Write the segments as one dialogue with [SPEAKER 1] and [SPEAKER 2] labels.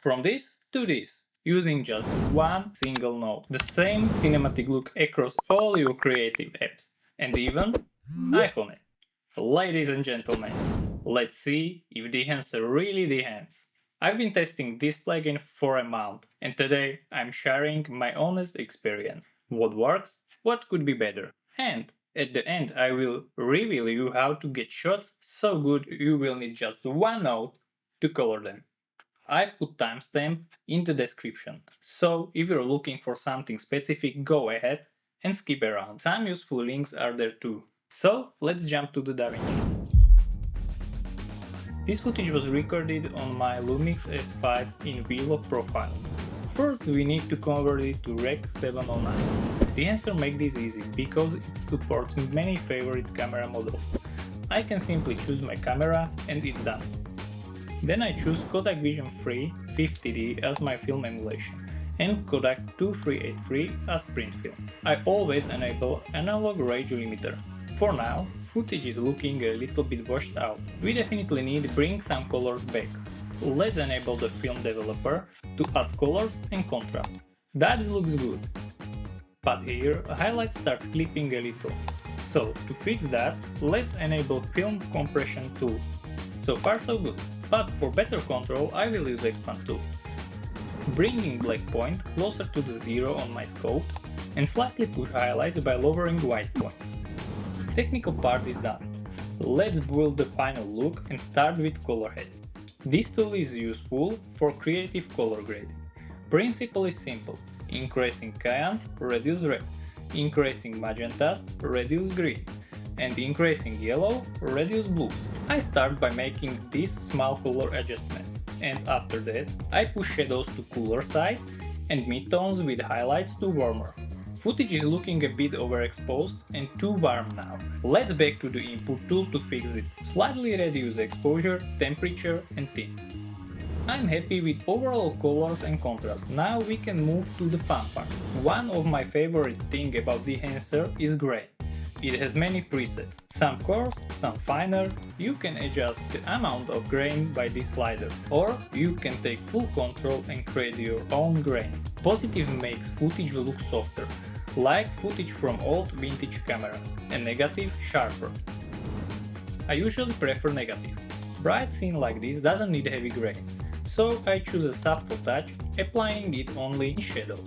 [SPEAKER 1] From this to this, using just one single node. The same cinematic look across all your creative apps, and even iPhone app. Ladies and gentlemen, let's see if Dehancer really dehance. I've been testing this plugin for a month, and today I'm sharing my honest experience. What works, what could be better, and at the end I will reveal you how to get shots so good you will need just one node to color them. I've put timestamp in the description, so if you're looking for something specific, go ahead and skip around. Some useful links are there too. So let's jump to the DaVinci. This footage was recorded on my Lumix S5 in Vlog profile. First we need to convert it to Rec 709. Dehancer makes this easy because it supports many favorite camera models. I can simply choose my camera and it's done. Then I choose Kodak Vision 3 50D as my film emulation and Kodak 2383 as print film. I always enable analog range limiter. For now, footage is looking a little bit washed out. We definitely need to bring some colors back. Let's enable the film developer to add colors and contrast. That looks good. But here highlights start clipping a little. So to fix that, let's enable film compression tool. So far so good, but for better control I will use expand tool. Bringing black point closer to the zero on my scopes and slightly push highlights by lowering white point. Technical part is done. Let's build the final look and start with color heads. This tool is useful for creative color grading. Principle is simple: increasing cyan, reduce red, increasing magentas, reduce green, and increasing yellow, reduce blue. I start by making these small color adjustments, and after that I push shadows to cooler side and midtones with highlights to warmer. Footage is looking a bit overexposed and too warm now. Let's back to the input tool to fix it. Slightly reduce exposure, temperature and tint. I'm happy with overall colors and contrast. Now we can move to the fun part. One of my favorite things about Dehancer is grain. It has many presets, some coarse, some finer. You can adjust the amount of grain by this slider, or you can take full control and create your own grain. Positive makes footage look softer, like footage from old vintage cameras, and negative sharper. I usually prefer negative. Bright scene like this doesn't need heavy grain, so I choose a subtle touch, applying it only in shadows.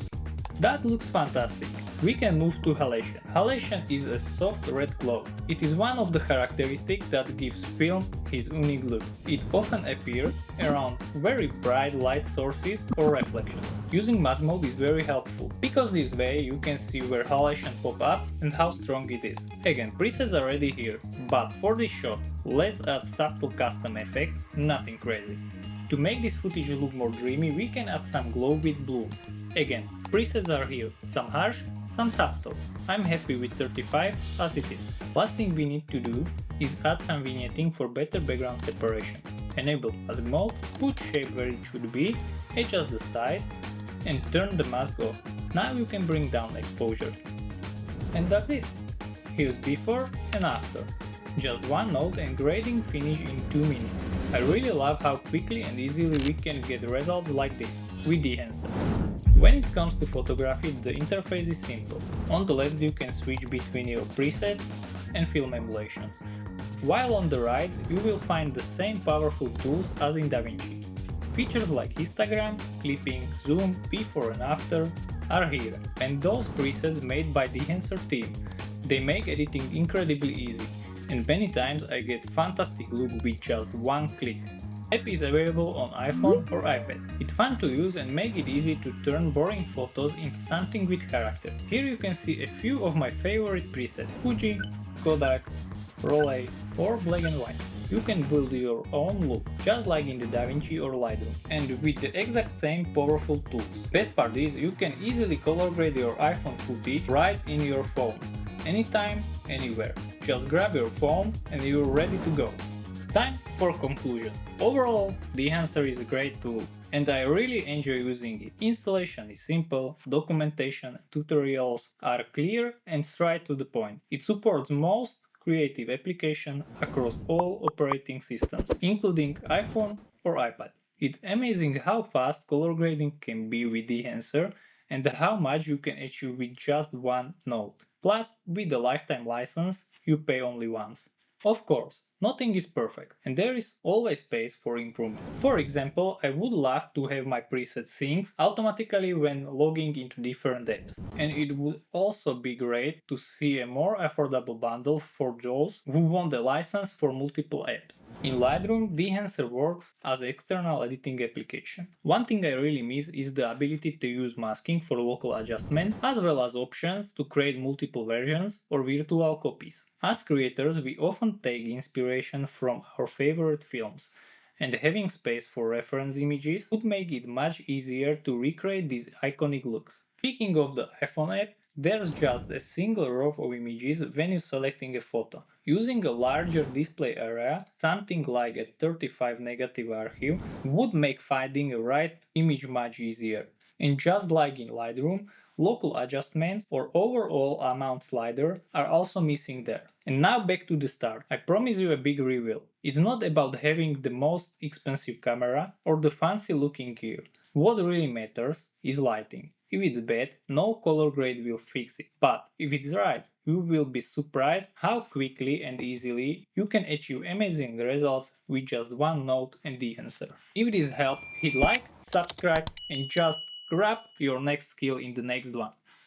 [SPEAKER 1] That looks fantastic. We can move to halation. Halation is a soft red glow. It is one of the characteristics that gives film his unique look. It often appears around very bright light sources or reflections. Using mask mode is very helpful, because this way you can see where halation pop up and how strong it is. Again, presets are already here, but for this shot, let's add subtle custom effect, nothing crazy. To make this footage look more dreamy, we can add some glow with blue. Again, presets are here, some harsh, some subtle. I'm happy with 35 as it is. Last thing we need to do is add some vignetting for better background separation. Enable mask mode, put shape where it should be, adjust the size, and turn the mask off. Now you can bring down exposure. And that's it. Here's before and after. Just one node and grading finish in 2 minutes. I really love how quickly and easily we can get results like this with Dehancer. When it comes to photography, the interface is simple. On the left you can switch between your presets and film emulations, while on the right you will find the same powerful tools as in DaVinci. Features like histogram, clipping, zoom, before and after are here, and those presets made by the Dehancer team. They make editing incredibly easy, and many times I get fantastic look with just one click. App is available on iPhone or iPad. It's fun to use and make it easy to turn boring photos into something with character. Here you can see a few of my favorite presets: Fuji, Kodak, Rolei or black and white. You can build your own look, just like in the DaVinci or Lightroom, and with the exact same powerful tools. Best part is you can easily color grade your iPhone footage right in your phone. Anytime, anywhere. Just grab your phone and you're ready to go. Time for conclusion. Overall, Dehancer is a great tool and I really enjoy using it. Installation is simple, documentation and tutorials are clear and straight to the point. It supports most creative applications across all operating systems, including iPhone or iPad. It's amazing how fast color grading can be with Dehancer and how much you can achieve with just one node. Plus, with the lifetime license, you pay only once. Of course, nothing is perfect, and there is always space for improvement. For example, I would love to have my preset syncs automatically when logging into different apps. And it would also be great to see a more affordable bundle for those who want the license for multiple apps. In Lightroom, Dehancer works as an external editing application. One thing I really miss is the ability to use masking for local adjustments, as well as options to create multiple versions or virtual copies. As creators, we often take inspiration from our favorite films, and having space for reference images would make it much easier to recreate these iconic looks. Speaking of the iPhone app, there's just a single row of images when you're selecting a photo. Using a larger display area, something like a 35 negative archive, would make finding a right image much easier. And just like in Lightroom, local adjustments or overall amount slider are also missing there. And now back to the start. I promise you a big reveal. It's not about having the most expensive camera or the fancy looking gear. What really matters is lighting. If it's bad, no color grade will fix it. But if it's right, you will be surprised how quickly and easily you can achieve amazing results with just one node and Dehancer. If this helped, hit like, subscribe, and just grab your next skill in the next one.